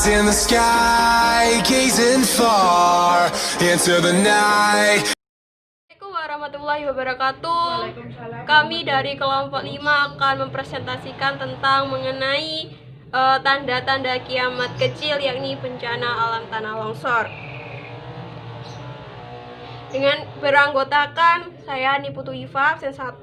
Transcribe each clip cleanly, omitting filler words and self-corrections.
in the sky, gazing far into the night. Assalamualaikum warahmatullahi wabarakatuh. Kami dari kelompok 5 akan mempresentasikan tentang mengenai tanda-tanda kiamat kecil, yakni bencana alam tanah longsor. Dengan beranggotakan saya Niputu Iva absen 1,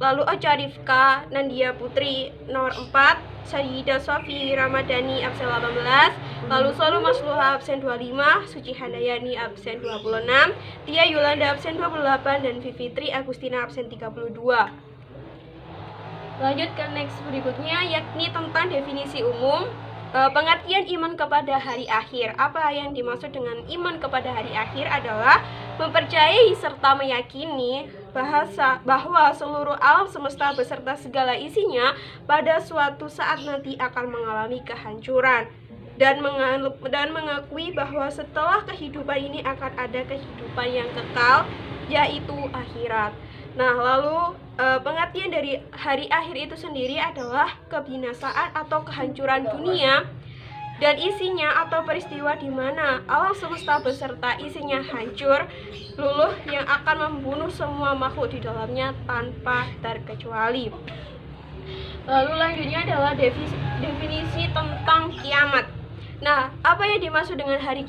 lalu Ocha Rifka Nandia Putri nomor 4, Sayyidah Sofi Ramadhani absen 18, lalu Solu Masluha absen 25, Suci Handayani absen 26, Tia Yolanda absen 28, dan Vivitri Agustina absen 32. Lanjut ke next berikutnya, yakni tentang definisi umum. Pengertian iman kepada hari akhir. Apa yang dimaksud dengan iman kepada hari akhir adalah mempercayai serta meyakini bahwa seluruh alam semesta beserta segala isinya pada suatu saat nanti akan mengalami kehancuran, dan mengakui bahwa setelah kehidupan ini akan ada kehidupan yang kekal, yaitu akhirat. Nah, lalu pengertian dari hari akhir itu sendiri adalah kebinasaan atau kehancuran dunia dan isinya, atau peristiwa di mana alam semesta beserta isinya hancur, luluh, yang akan membunuh semua makhluk di dalamnya tanpa terkecuali. Lalu lanjutnya adalah definisi tentang kiamat. Nah, apa yang dimaksud dengan hari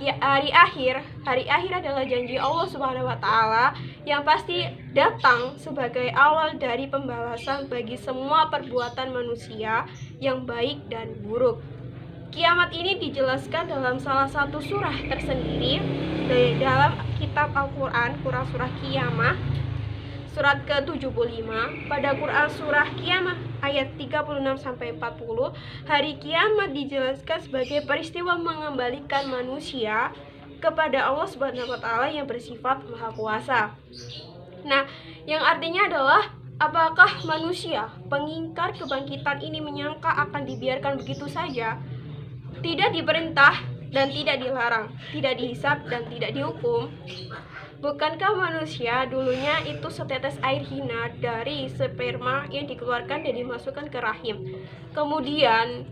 akhir? Hari akhir adalah janji Allah Subhanahu wa Ta'ala yang pasti datang sebagai awal dari pembalasan bagi semua perbuatan manusia yang baik dan buruk. Kiamat ini dijelaskan dalam salah satu surah tersendiri dalam kitab Al-Quran, Quran Surah Qiyamah, surat ke-75. Pada Quran Surah Qiyamah ayat 36-40, hari kiamat dijelaskan sebagai peristiwa mengembalikan manusia kepada Allah Subhanahu wa Ta'ala yang bersifat Maha Kuasa. Nah, yang artinya adalah, apakah manusia pengingkar kebangkitan ini menyangka akan dibiarkan begitu saja? Tidak diperintah dan tidak dilarang, tidak dihisab dan tidak dihukum. Bukankah manusia dulunya itu setetes air hina dari sperma yang dikeluarkan dan dimasukkan ke rahim? Kemudian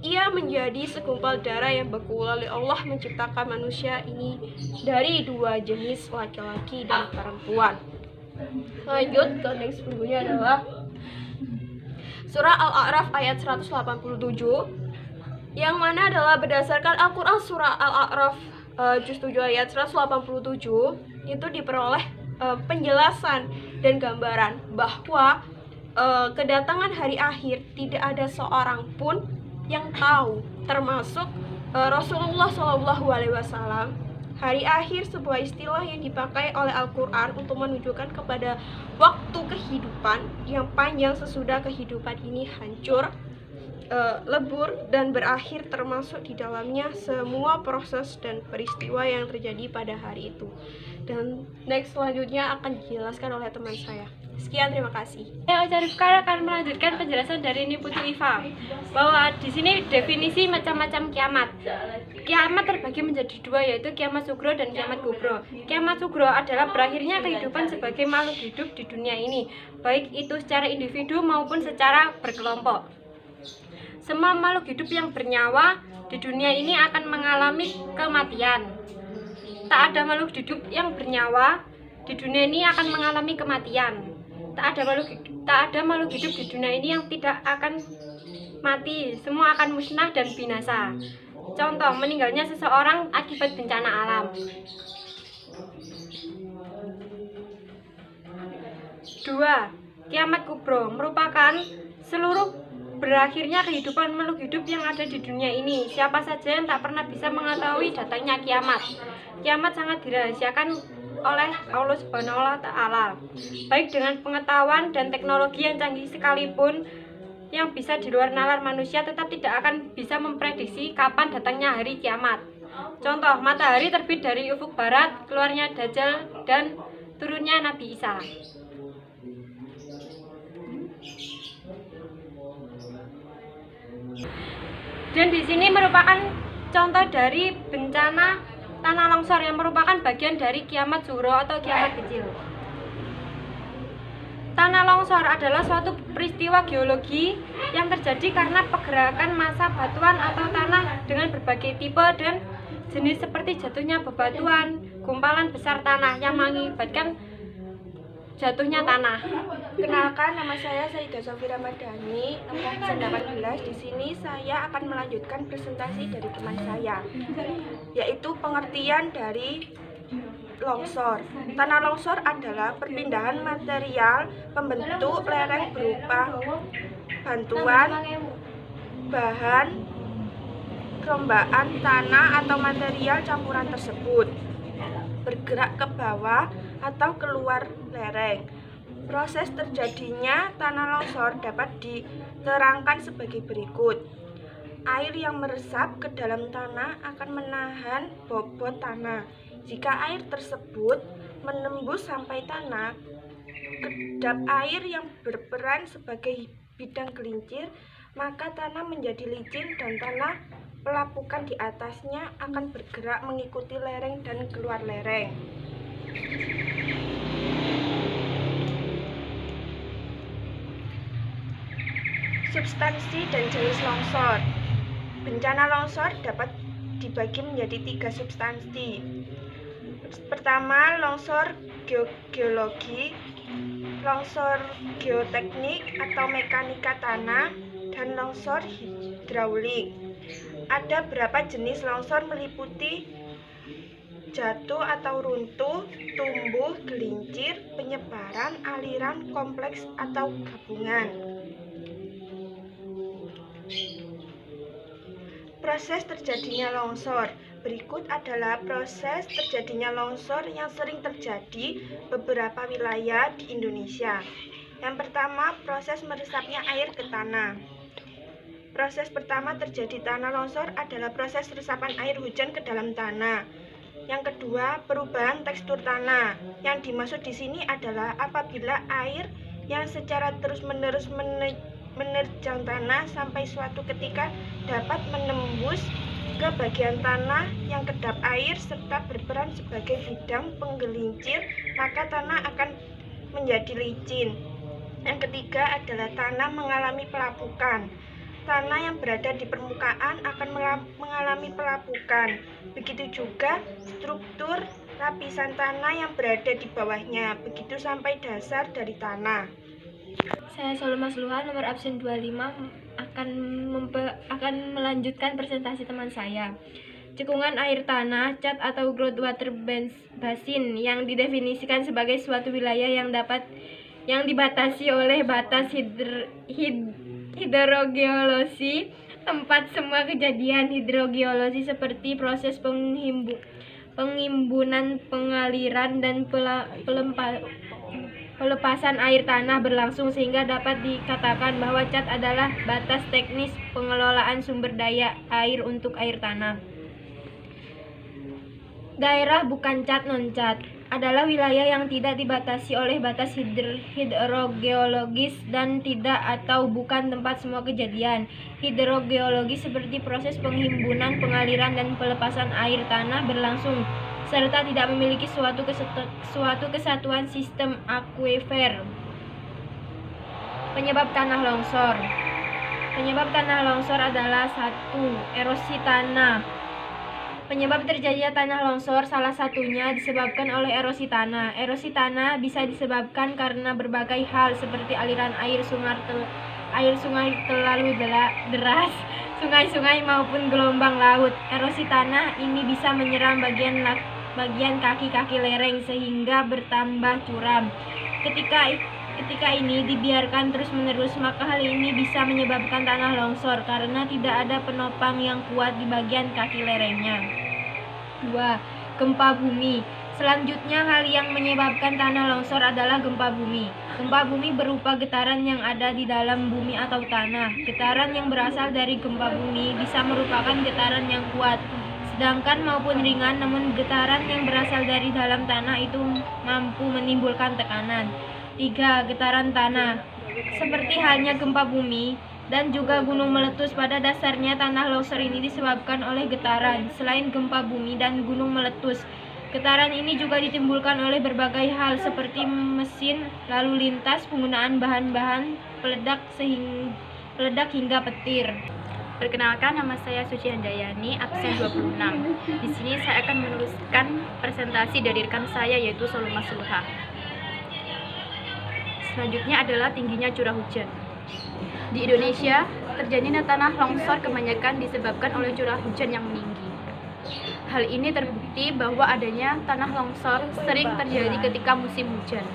ia menjadi segumpal darah yang beku. Lalu Allah menciptakan manusia ini dari dua jenis, laki-laki dan perempuan. Lanjut ke next berikutnya adalah surah Al-A'raf ayat 187, yang mana adalah berdasarkan Al-Quran surah Al-A'raf juz 7 ayat 187, itu diperoleh penjelasan dan gambaran bahwa kedatangan hari akhir tidak ada seorang pun yang tahu, termasuk Rasulullah SAW. Hari akhir sebuah istilah yang dipakai oleh Al-Quran untuk menunjukkan kepada waktu kehidupan yang panjang sesudah kehidupan ini hancur, lebur dan berakhir, termasuk di dalamnya semua proses dan peristiwa yang terjadi pada hari itu. Dan next selanjutnya akan dijelaskan oleh teman saya. Sekian, terima kasih. Ocha Rifka akan melanjutkan penjelasan dari Niputu Iva bahwa di sini definisi macam-macam kiamat. Kiamat terbagi menjadi dua, yaitu kiamat sugro dan kiamat kubro. Kiamat sugro adalah berakhirnya kehidupan sebagai makhluk hidup di dunia ini, baik itu secara individu maupun secara berkelompok. Semua makhluk hidup yang bernyawa di dunia ini akan mengalami kematian. Tak ada makhluk hidup yang bernyawa di dunia ini akan mengalami kematian. Tak ada makhluk hidup di dunia ini yang tidak akan mati. Semua akan musnah dan binasa. Contoh, meninggalnya seseorang akibat bencana alam. 2. Kiamat kubro merupakan seluruh berakhirnya kehidupan makhluk hidup yang ada di dunia ini. Siapa saja yang tak pernah bisa mengetahui datangnya kiamat. Kiamat sangat dirahasiakan oleh Allah Subhanahu wa Ta'ala, baik dengan pengetahuan dan teknologi yang canggih sekalipun yang bisa di luar nalar manusia, tetap tidak akan bisa memprediksi kapan datangnya hari kiamat. Contoh, matahari terbit dari ufuk barat, keluarnya Dajjal, dan turunnya Nabi Isa. Dan di sini merupakan contoh dari bencana tanah longsor yang merupakan bagian dari kiamat sugro atau kiamat kecil. Tanah longsor adalah suatu peristiwa geologi yang terjadi karena pergerakan massa batuan atau tanah dengan berbagai tipe dan jenis seperti jatuhnya bebatuan, gumpalan besar tanah yang mengakibatkan jatuhnya tanah. Kenalkan, nama saya Sayyidah Sofi Ramadhani, nomor 18. Di sini saya akan melanjutkan presentasi dari teman saya, yaitu pengertian dari longsor. Tanah longsor adalah perpindahan material pembentuk lereng berupa bantuan bahan perombakan tanah atau material campuran tersebut bergerak ke bawah atau keluar lereng. Proses terjadinya tanah longsor dapat diterangkan sebagai berikut. Air yang meresap ke dalam tanah akan menahan bobot tanah. Jika air tersebut menembus sampai tanah, kedap air yang berperan sebagai bidang gelincir, maka tanah menjadi licin dan tanah pelapukan di atasnya akan bergerak mengikuti lereng dan keluar lereng. Substansi dan jenis longsor. Bencana longsor dapat dibagi menjadi 3 substansi. Pertama, longsor geologi, longsor geoteknik atau mekanika tanah, dan longsor hidraulik. Ada beberapa jenis longsor meliputi jatuh atau runtuh, tumbuh, gelincir, penyebaran, aliran, kompleks, atau gabungan. Proses terjadinya longsor. Berikut adalah proses terjadinya longsor yang sering terjadi beberapa wilayah di Indonesia. Yang pertama, proses meresapnya air ke tanah. Proses pertama terjadi tanah longsor adalah proses resapan air hujan ke dalam tanah. Yang kedua, perubahan tekstur tanah. Yang dimaksud di sini adalah apabila air yang secara terus-menerus menerjang tanah sampai suatu ketika dapat menembus ke bagian tanah yang kedap air serta berperan sebagai bidang penggelincir, maka tanah akan menjadi licin. Yang ketiga adalah tanah mengalami pelapukan. Tanah yang berada di permukaan akan mengalami pelapukan. Begitu juga struktur lapisan tanah yang berada di bawahnya, begitu sampai dasar dari tanah. Saya Solma Sluha, nomor absen 25, akan melanjutkan presentasi teman saya. Cekungan air tanah, cat atau groundwater basin yang didefinisikan sebagai suatu wilayah yang dibatasi oleh batas hidrogeologi, tempat semua kejadian hidrogeologi seperti proses pengimbunan, pengaliran, dan pelepasan air tanah berlangsung, sehingga dapat dikatakan bahwa cat adalah batas teknis pengelolaan sumber daya air untuk air tanah. Daerah bukan cat non-cat adalah wilayah yang tidak dibatasi oleh batas hidrogeologis dan tidak atau bukan tempat semua kejadian hidrogeologi seperti proses penghimbunan, pengaliran, dan pelepasan air tanah berlangsung, serta tidak memiliki suatu kesatuan sistem akuifer. Penyebab tanah longsor. Penyebab tanah longsor adalah 1. Erosi tanah. Penyebab terjadinya tanah longsor salah satunya disebabkan oleh erosi tanah. Erosi tanah bisa disebabkan karena berbagai hal seperti aliran air sungai terlalu deras, sungai-sungai maupun gelombang laut. Erosi tanah ini bisa menyerang bagian kaki-kaki lereng sehingga bertambah curam. Ketika ini dibiarkan terus-menerus, maka hal ini bisa menyebabkan tanah longsor karena tidak ada penopang yang kuat di bagian kaki lerengnya. 2. Gempa bumi. Selanjutnya, hal yang menyebabkan tanah longsor adalah gempa bumi. Gempa bumi berupa getaran yang ada di dalam bumi atau tanah. Getaran yang berasal dari gempa bumi bisa merupakan getaran yang kuat, sedangkan maupun ringan, namun getaran yang berasal dari dalam tanah itu mampu menimbulkan tekanan. 3. Getaran tanah. Seperti halnya gempa bumi dan juga gunung meletus, pada dasarnya tanah longsor ini disebabkan oleh getaran. Selain gempa bumi dan gunung meletus, Getaran ini juga ditimbulkan oleh berbagai hal seperti mesin, lalu lintas, penggunaan bahan-bahan peledak hingga petir. Perkenalkan, nama saya Suci Handayani, absen 26. Di sini saya akan menuliskan presentasi dari rekan saya yaitu Soluma Sulha. Selanjutnya adalah tingginya curah hujan. Di Indonesia, terjadinya tanah longsor kebanyakan disebabkan oleh curah hujan yang meninggi. Hal ini terbukti bahwa adanya tanah longsor sering terjadi ketika musim hujan.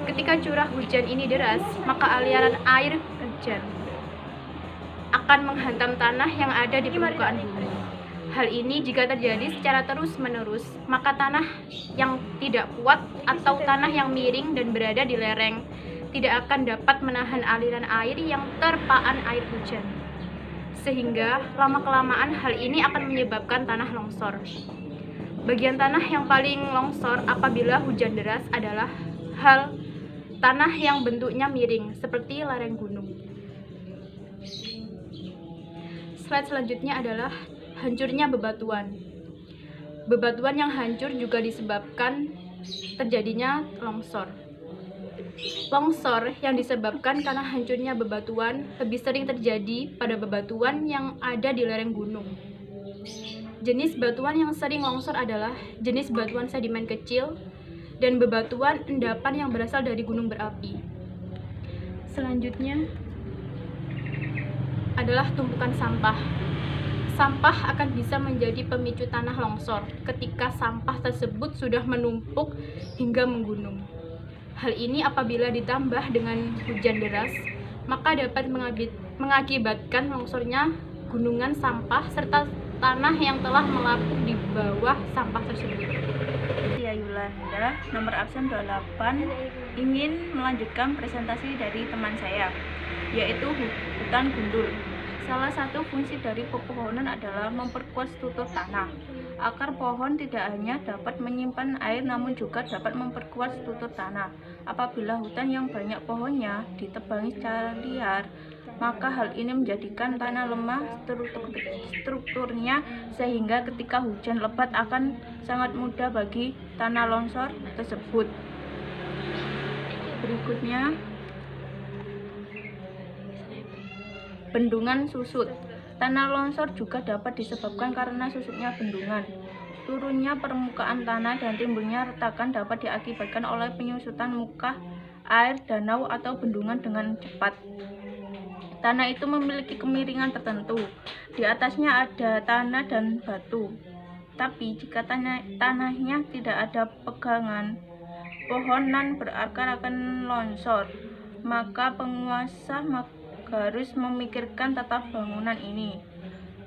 Ketika curah hujan ini deras, maka aliran air hujan akan menghantam tanah yang ada di permukaan bumi. Hal ini jika terjadi secara terus-menerus, maka tanah yang tidak kuat atau tanah yang miring dan berada di lereng tidak akan dapat menahan aliran air yang terpaan air hujan. Sehingga lama-kelamaan hal ini akan menyebabkan tanah longsor. Bagian tanah yang paling longsor apabila hujan deras adalah hal tanah yang bentuknya miring seperti lereng gunung. Slide selanjutnya adalah hancurnya bebatuan. Bebatuan yang hancur juga disebabkan terjadinya longsor. Longsor yang disebabkan karena hancurnya bebatuan lebih sering terjadi pada bebatuan yang ada di lereng gunung. Jenis batuan yang sering longsor adalah jenis batuan sedimen kecil dan bebatuan endapan yang berasal dari gunung berapi. Selanjutnya adalah tumpukan sampah. Sampah akan bisa menjadi pemicu tanah longsor ketika sampah tersebut sudah menumpuk hingga menggunung. Hal ini apabila ditambah dengan hujan deras, maka dapat mengakibatkan longsornya gunungan sampah serta tanah yang telah melapuk di bawah sampah tersebut. Saya Yulanda, nomor absen 28, ingin melanjutkan presentasi dari teman saya, yaitu hutan gundul. Salah satu fungsi dari pepohonan adalah memperkuat struktur tanah. Akar pohon tidak hanya dapat menyimpan air namun juga dapat memperkuat struktur tanah. Apabila hutan yang banyak pohonnya ditebangi secara liar, maka hal ini menjadikan tanah lemah strukturnya sehingga ketika hujan lebat akan sangat mudah bagi tanah longsor tersebut. Berikutnya, bendungan susut. Tanah longsor juga dapat disebabkan karena susutnya bendungan. Turunnya permukaan tanah dan timbulnya retakan dapat diakibatkan oleh penyusutan muka air danau atau bendungan dengan cepat. Tanah itu memiliki kemiringan tertentu. Di atasnya ada tanah dan batu. Tapi jika tanahnya tidak ada pegangan, pohonan berakar akan longsor. Maka penguasa harus memikirkan tata bangunan ini.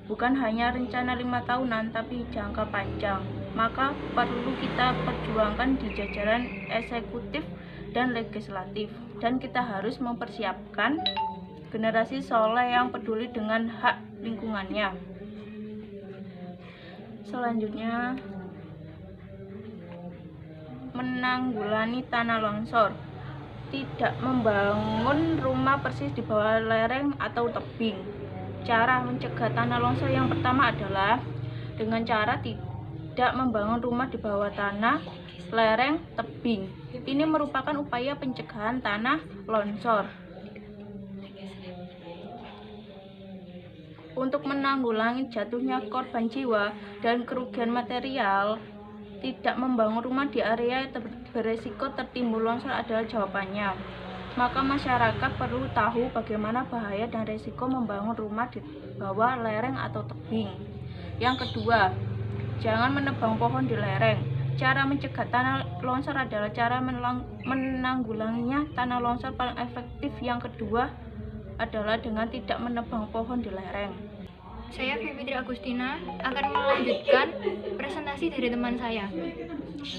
Bukan hanya rencana 5 tahunan, tapi jangka panjang. Maka perlu kita perjuangkan di jajaran eksekutif dan legislatif. Dan kita harus mempersiapkan generasi soleh yang peduli dengan hak lingkungannya. Selanjutnya, menanggulangi tanah longsor. Tidak membangun rumah persis di bawah lereng atau tebing. Cara mencegah tanah longsor yang pertama adalah dengan cara tidak membangun rumah di bawah tanah, lereng, tebing. Ini merupakan upaya pencegahan tanah longsor. Untuk menanggulangi jatuhnya korban jiwa dan kerugian material, tidak membangun rumah di area beresiko tertimbul longsor adalah jawabannya. Maka masyarakat perlu tahu bagaimana bahaya dan resiko membangun rumah di bawah lereng atau tebing. Yang kedua, jangan menebang pohon di lereng. Cara mencegah tanah longsor adalah cara menanggulanginya tanah longsor paling efektif. Yang kedua adalah dengan tidak menebang pohon di lereng. Saya Fitri Agustina akan melanjutkan presentasi dari teman saya.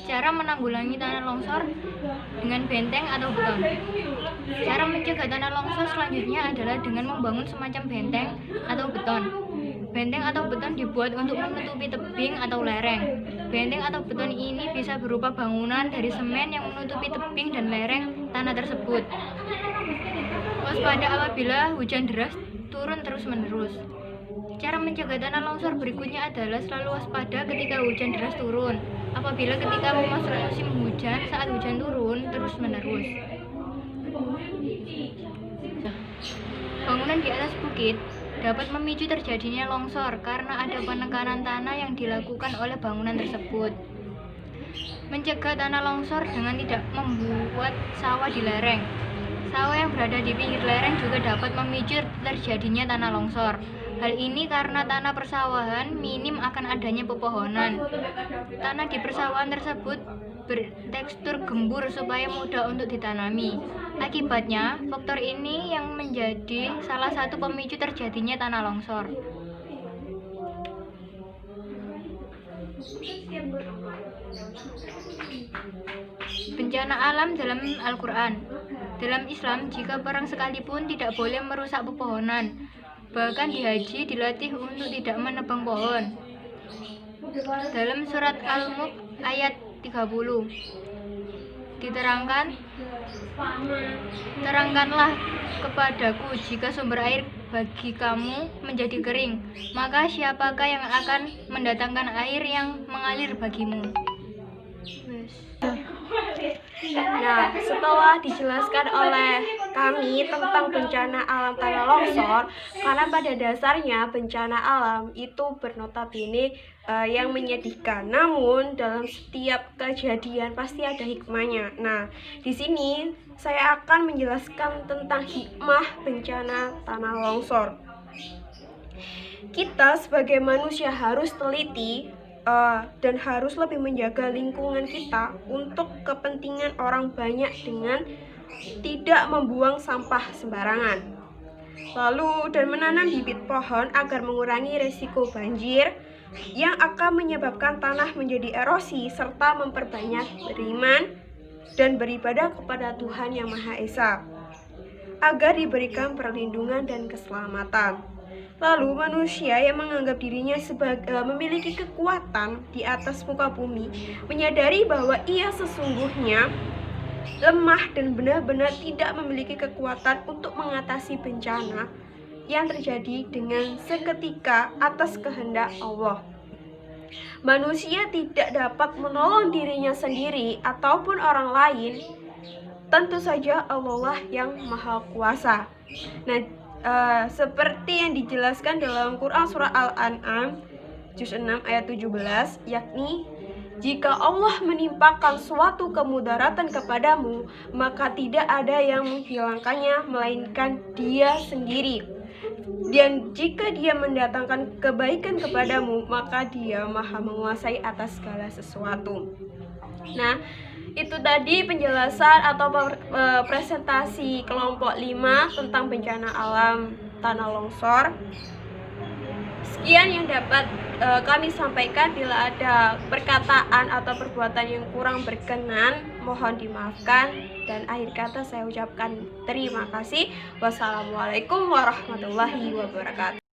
Cara menanggulangi tanah longsor dengan benteng atau beton. Cara mencegah tanah longsor selanjutnya adalah dengan membangun semacam benteng atau beton. Benteng atau beton dibuat untuk menutupi tebing atau lereng. Benteng atau beton ini bisa berupa bangunan dari semen yang menutupi tebing dan lereng tanah tersebut. Waspada apabila hujan deras turun terus-menerus. Cara mencegah tanah longsor berikutnya adalah selalu waspada ketika hujan deras turun. Apabila ketika memasuki musim hujan, saat hujan turun terus-menerus. Bangunan di atas bukit dapat memicu terjadinya longsor karena ada penekanan tanah yang dilakukan oleh bangunan tersebut. Mencegah tanah longsor dengan tidak membuat sawah di lereng. Sawah yang berada di pinggir lereng juga dapat memicu terjadinya tanah longsor. Hal ini karena tanah persawahan minim akan adanya pepohonan. Tanah di persawahan tersebut bertekstur gembur supaya mudah untuk ditanami. Akibatnya, faktor ini yang menjadi salah satu pemicu terjadinya tanah longsor. Bencana alam dalam Al-Quran. Dalam Islam, jika perang sekalipun tidak boleh merusak pepohonan. Bahkan di haji dilatih untuk tidak menebang pohon. Dalam surat Al-Mulk ayat 30 diterangkan, terangkanlah kepadaku jika sumber air bagi kamu menjadi kering, maka siapakah yang akan mendatangkan air yang mengalir bagimu? Nah, setelah dijelaskan oleh kami tentang bencana alam tanah longsor, karena pada dasarnya bencana alam itu bernotabene yang menyedihkan. Namun dalam setiap kejadian pasti ada hikmahnya. Nah, di sini saya akan menjelaskan tentang hikmah bencana tanah longsor. Kita sebagai manusia harus teliti dan harus lebih menjaga lingkungan kita untuk kepentingan orang banyak dengan tidak membuang sampah sembarangan. Lalu dan menanam bibit pohon agar mengurangi risiko banjir yang akan menyebabkan tanah menjadi erosi serta memperbanyak beriman dan beribadah kepada Tuhan Yang Maha Esa agar diberikan perlindungan dan keselamatan. Lalu manusia yang menganggap dirinya memiliki kekuatan di atas muka bumi menyadari bahwa ia sesungguhnya lemah dan benar-benar tidak memiliki kekuatan untuk mengatasi bencana yang terjadi dengan seketika atas kehendak Allah. Manusia tidak dapat menolong dirinya sendiri ataupun orang lain. Tentu saja Allah lah yang Maha Kuasa. Nah, seperti yang dijelaskan dalam Quran surah Al-An'am juz 6 ayat 17, yakni jika Allah menimpakan suatu kemudaratan kepadamu, maka tidak ada yang menghilangkannya melainkan Dia sendiri. Dan jika Dia mendatangkan kebaikan kepadamu, maka Dia Maha menguasai atas segala sesuatu. Nah, itu tadi penjelasan atau presentasi kelompok 5 tentang bencana alam tanah longsor. Sekian yang dapat kami sampaikan. Bila ada perkataan atau perbuatan yang kurang berkenan, mohon dimaafkan. Dan akhir kata saya ucapkan terima kasih. Wassalamualaikum warahmatullahi wabarakatuh.